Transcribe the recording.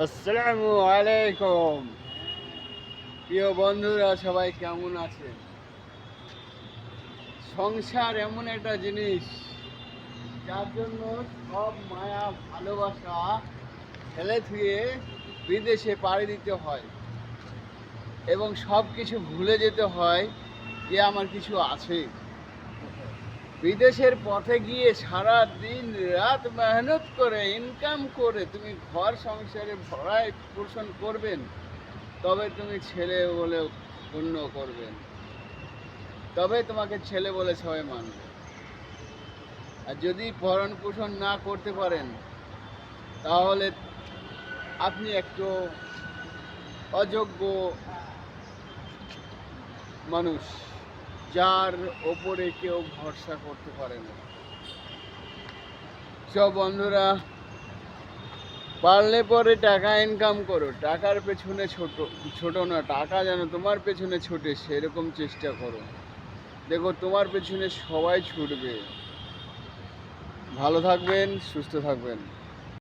আসসালামু আলাইকুম। প্রিয় বন্ধুরা, সবাই কেমন আছেন? সংসার এমন একটা জিনিস যার জন্য সব মায়া ভালোবাসা ফেলে থুয়ে বিদেশে পাড়ি দিতে হয় এবং সব কিছু ভুলে যেতে হয় যে আমার কিছু আছে। বিদেশের পথে গিয়ে সারা দিন রাত মেহনত করে ইনকাম করে তুমি ঘর সংসারে ভরায় পোষণ করবেন, তবে তুমি ছেলে বলে গণ্য করবেন, তবে তোমাকে ছেলে বলে সবাই মানবে। আর যদি ভরণ পোষণ না করতে পারেন, তাহলে আপনি একটু অযোগ্য মানুষ, যার ওপরে কেউ ভরসা করতে পারে না। সব বন্ধুরা, পারলে পরে টাকা ইনকাম করো, টাকার পেছনে ছোট ছোট না, টাকা যেন তোমার পেছনে ছোটে সেরকম চেষ্টা করো। দেখো, তোমার পেছনে সবাই ছুটবে। ভালো থাকবেন, সুস্থ থাকবেন।